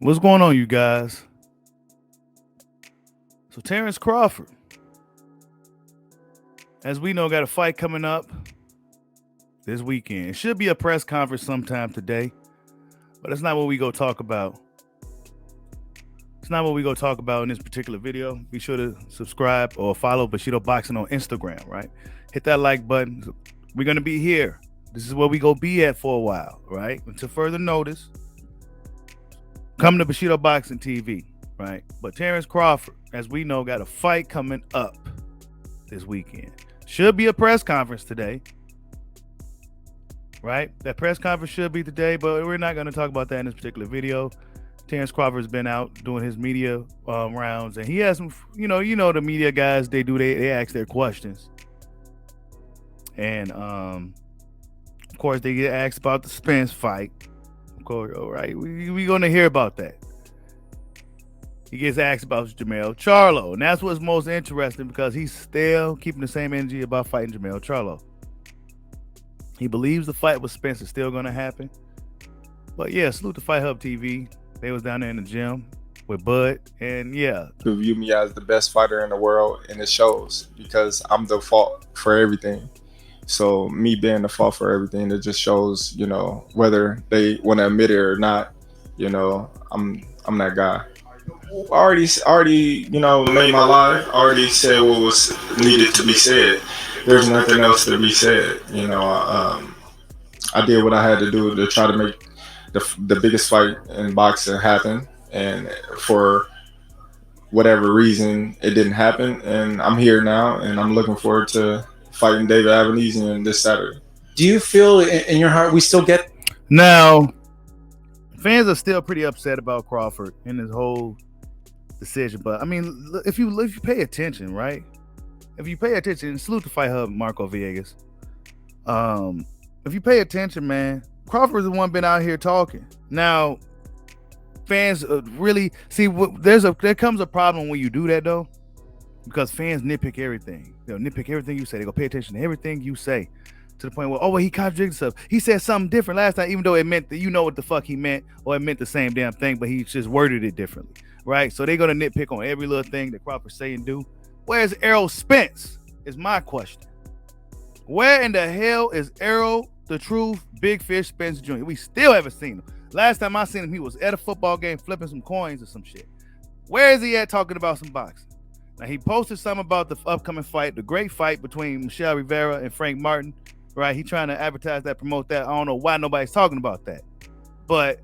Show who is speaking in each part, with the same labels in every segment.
Speaker 1: What's going on, you guys? So Terence Crawford, as we know, got a fight coming up this weekend. It should be a press conference sometime today, but it's not what we go talk about. It's not what we go talk about in this particular video. Be sure to subscribe or follow Bushido Boxing on Instagram, right? Hit that like button. We're going to be here. This is where we go be at for a while, right? Until further notice, come to Bushido Boxing TV, right? But Terence Crawford, as we know, got a fight coming up this weekend. Should be a press conference today, right? That press conference should be today, but we're not going to talk about that in this particular video. Terence Crawford's been out doing his media rounds, and he has some, the media guys, they ask their questions. And, of course, they get asked about the Spence fight. Of course, all right, we're going to hear about that. He gets asked about Jermell Charlo, and that's what's most interesting because he's still keeping the same energy about fighting Jermell Charlo. He believes the fight with Spence is still going to happen. But yeah, salute to Fight Hub TV. They was down there in the gym with Bud, and yeah.
Speaker 2: To view me as the best fighter in the world, and it shows because I'm the fault for everything. So me being the fault for everything, it just shows, whether they want to admit it or not, I'm that guy. Already, made my life. Already said what was needed to be said. There's nothing else to be said. I did what I had to do to try to make the biggest fight in boxing happen, and for whatever reason, it didn't happen. And I'm here now, and I'm looking forward to fighting David Avenesian this Saturday.
Speaker 3: Do you feel in your heart we still get?
Speaker 1: Now, fans are still pretty upset about Crawford and his whole decision. But I mean, if you pay attention, right? If you pay attention, salute to Fight Hub, Marco Villegas. If you pay attention, man, Crawford's the one been out here talking. Now, fans really see there comes a problem when you do that though, because fans nitpick everything. They'll nitpick everything you say. They go pay attention to everything you say, to the point where he contradicted himself. He said something different last time, even though it meant that what the fuck he meant, or it meant the same damn thing, but he just worded it differently, right? So they're gonna nitpick on every little thing that Crawford say and do. Where's Errol Spence? Is my question. Where in the hell is Errol the Truth Big Fish Spence Jr.? We still haven't seen him. Last time I seen him, he was at a football game flipping some coins or some shit. Where is he at talking about some boxing? Now, he posted something about the upcoming fight, the great fight between Michelle Rivera and Frank Martin, right? He trying to advertise that, promote that. I don't know why nobody's talking about that. But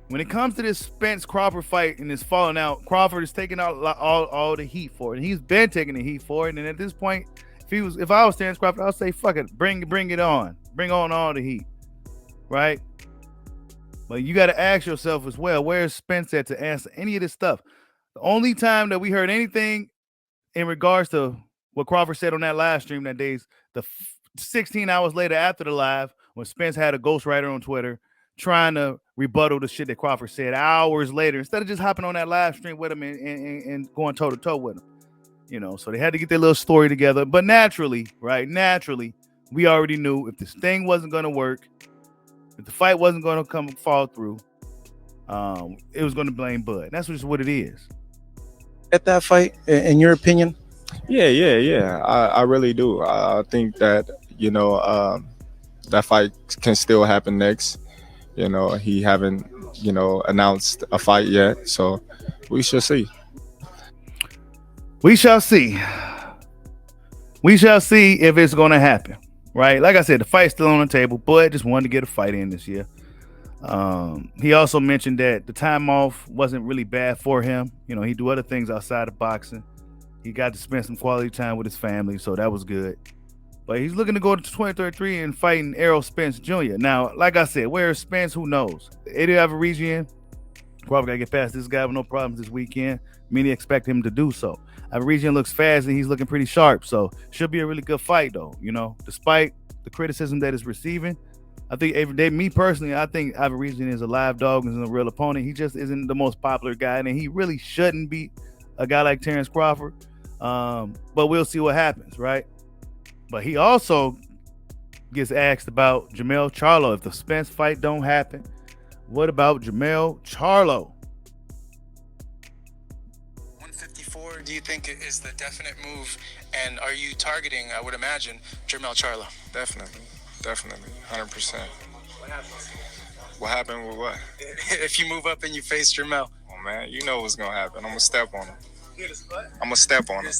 Speaker 1: when it comes to this Spence-Crawford fight and this falling out, Crawford is taking out all the heat for it. And he's been taking the heat for it. And at this point, if I was Terence Crawford, I'd say, fuck it, bring it on. Bring on all the heat, right? But you got to ask yourself as well, where's Spence at to answer any of this stuff? The only time that we heard anything in regards to what Crawford said on that live stream that day, 16 hours later after the live, when Spence had a ghostwriter on Twitter trying to rebuttal the shit that Crawford said hours later, instead of just hopping on that live stream with him and going toe-to-toe with him. So they had to get their little story together. But naturally, we already knew if this thing wasn't going to work, if the fight wasn't going to fall through, it was going to blame Bud. That's just what it is.
Speaker 3: At that fight, in your opinion?
Speaker 2: Yeah. I really do. I think that, that fight can still happen next. He haven't, announced a fight yet. So we shall see.
Speaker 1: We shall see. We shall see if it's going to happen, right? Like I said, the fight's still on the table. Bud just wanted to get a fight in this year. He also mentioned that the time off wasn't really bad for him. He do other things outside of boxing. He got to spend some quality time with his family, so that was good. But he's looking to go to 2033 and fighting Errol Spence Jr. Now, like I said, where is Spence? Who knows? Eddie Averizian, probably got to get past this guy with no problems this weekend. Many expect him to do so. Averizian looks fast and he's looking pretty sharp, so should be a really good fight, though. Despite the criticism that it's receiving, I think me personally, I think Averizian is a live dog and is a real opponent. He just isn't the most popular guy, and he really shouldn't be a guy like Terence Crawford. But we'll see what happens, right? But he also gets asked about Jermell Charlo. If the Spence fight don't happen, What about Jermell Charlo?
Speaker 3: 154, do you think is the definite move? And are you targeting, I would imagine, Jermell Charlo?
Speaker 2: Definitely, 100%. What happened with what?
Speaker 3: If you move up and you face Jermell.
Speaker 2: Oh man, you know what's gonna happen. I'm gonna step on him. I'm gonna step on him.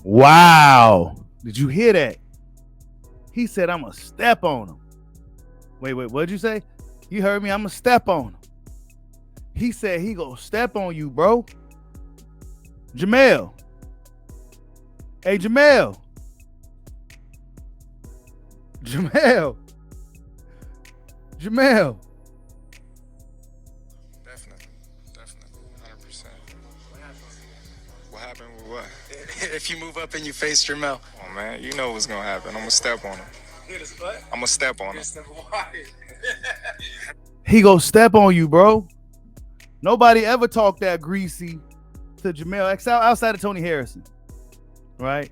Speaker 1: Wow. Did you hear that? He said, I'm gonna step on him. Wait, what'd you say? You heard me? I'm gonna step on him. He said he gonna step on you, bro. Jermell. Hey, Jermell. Jermell.
Speaker 2: Definitely, 100%. What happened with what?
Speaker 3: If you move up and you face Jermell.
Speaker 2: Oh man, you know what's gonna happen. I'm gonna step on him. I'm gonna step on him.
Speaker 1: He gonna step on you, bro. Nobody ever talked that greasy to Jermell outside of Tony Harrison, right?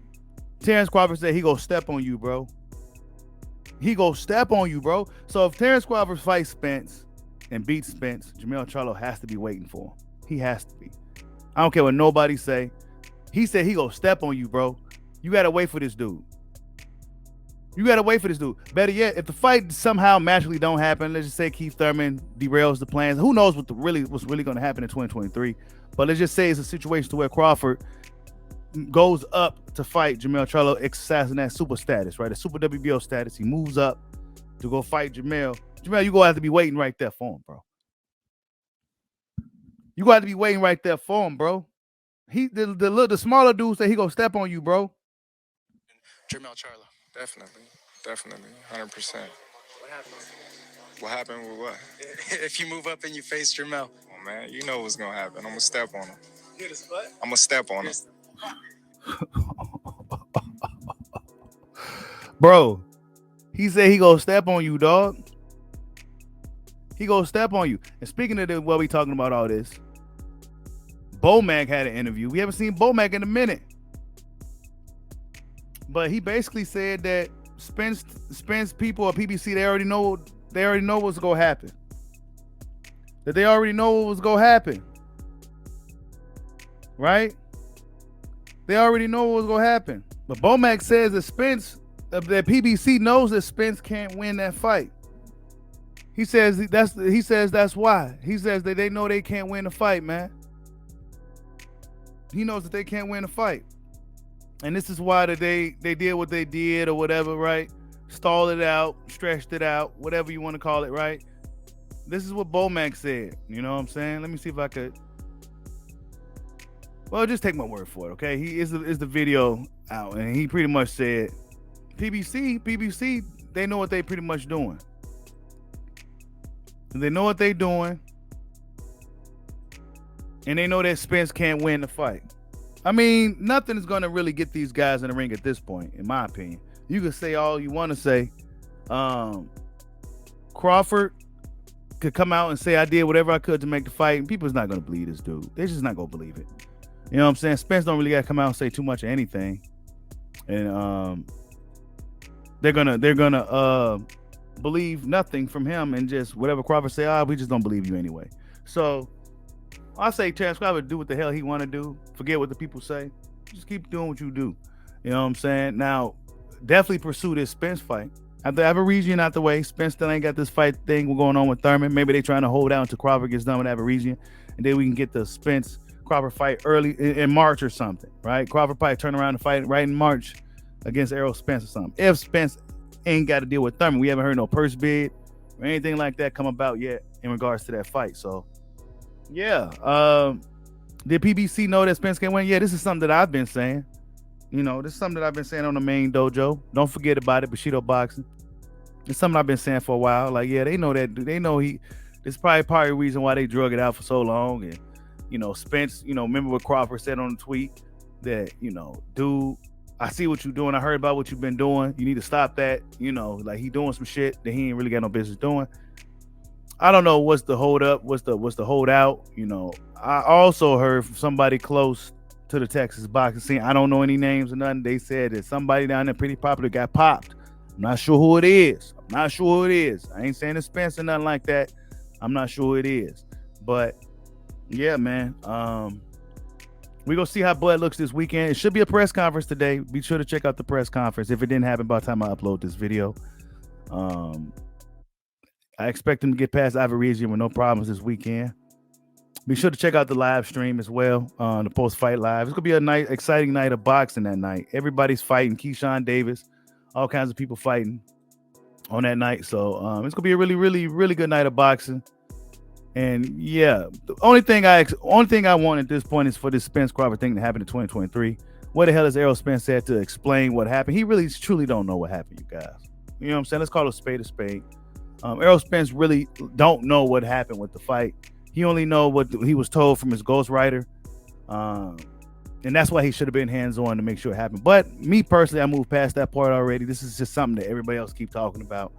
Speaker 1: Terence Crawford said he gonna step on you, bro. He gonna step on you, bro. So if Terence Crawford fights Spence and beats Spence, Jermell Charlo has to be waiting for him. He has to be. I don't care what nobody say. He said he gonna step on you, bro. You gotta wait for this dude. You gotta wait for this dude. Better yet, if the fight somehow magically don't happen, let's just say Keith Thurman derails the plans. Who knows what's really gonna happen in 2023? But let's just say it's a situation to where Crawford goes up to fight Jermell Charlo, exercising that super status, right? A super WBO status. He moves up to go fight Jermell. Jermell, you gonna have to be waiting right there for him, bro. You got to be waiting right there for him, bro. The smaller dude said he gonna step on you, bro.
Speaker 3: Jermell Charlo.
Speaker 2: Definitely, 100%. What happened with what?
Speaker 3: If you move up and you face Jermell.
Speaker 2: Oh man, you know what's gonna happen. I'm gonna step on him. I'm gonna step on him.
Speaker 1: Bro, he said he gonna step on you, dog. He gonna step on you. And speaking of what we talking about all this, Bomac had an interview. We haven't seen Bomac in a minute. But he basically said that Spence people or PBC, they already know what's gonna happen. That they already know what was gonna happen. Right? They already know what was gonna happen. But Bomac says that PBC knows that Spence can't win that fight. He says that's why. He says that they know they can't win the fight, man. He knows that they can't win the fight. And this is why that they did what they did or whatever, right? Stalled it out, stretched it out, whatever you want to call it, right? This is what Bomac said. You know what I'm saying? Let me see if I could. Well, just take my word for it, okay? He is the video out, and he pretty much said, PBC, they know what they pretty much doing. They know what they doing, and they know that Spence can't win the fight. I mean, nothing is going to really get these guys in the ring at this point, in my opinion. You can say all you want to say. Crawford could come out and say, I did whatever I could to make the fight, and people's not going to believe this dude. They're just not going to believe it. You know what I'm saying? Spence don't really got to come out and say too much of anything. And they're gonna believe nothing from him, and just whatever Crawford say, we just don't believe you anyway. So I say Terence Crawford do what the hell he want to do. Forget what the people say. Just keep doing what you do. You know what I'm saying? Now, definitely pursue this Spence fight. After Averesian out the way, Spence still ain't got this fight thing going on with Thurman. Maybe they trying to hold out until Crawford gets done with Averesian, and then we can get the Spence Crawford fight early in March or something, right? Crawford probably turn around and fight right in March against Errol Spence or something. If Spence ain't got to deal with Thurman, we haven't heard no purse bid or anything like that come about yet in regards to that fight. So, yeah. Did PBC know that Spence can win? Yeah, this is something that I've been saying. You know, this is something that I've been saying on the main dojo. Don't forget about it, Bushido Boxing. It's something I've been saying for a while. Like, yeah, they know that. They know this is probably part of the reason why they drug it out for so long. And, you know, Spence, you know, remember what Crawford said on the tweet that, you know, dude, I see what you're doing. I heard about what you've been doing. You need to stop that. You know, like he doing some shit that he ain't really got no business doing. I don't know what's the hold up, what's the holdout. You know, I also heard from somebody close to the Texas boxing scene. I don't know any names or nothing. They said that somebody down there pretty popular got popped I'm not sure who it is. I ain't saying it's Spence or nothing like that. I'm not sure who it is. But yeah, man. We're going to see how Bud looks this weekend. It should be a press conference today. Be sure to check out the press conference if it didn't happen by the time I upload this video. I expect him to get past Ivory with no problems this weekend. Be sure to check out the live stream as well, the post-fight live. It's going to be a exciting night of boxing that night. Everybody's fighting. Keyshawn Davis, all kinds of people fighting on that night. So it's going to be a really, really, really good night of boxing. And yeah, the only thing I want at this point is for this Spence Crawford thing to happen in 2023. What the hell is Errol Spence said to explain what happened? He really truly don't know what happened, you guys. You know what I'm saying? Let's call it a spade a spade. Errol Spence really don't know what happened with the fight. He only know what he was told from his ghostwriter. And that's why he should have been hands-on to make sure it happened. But me personally, I moved past that part already. This is just something that everybody else keep talking about.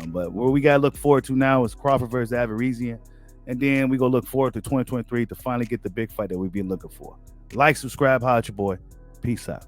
Speaker 1: But what we got to look forward to now is Crawford versus Averizian. And then we go look forward to 2023 to finally get the big fight that we've been looking for. Like, subscribe, holla at your boy. Peace out.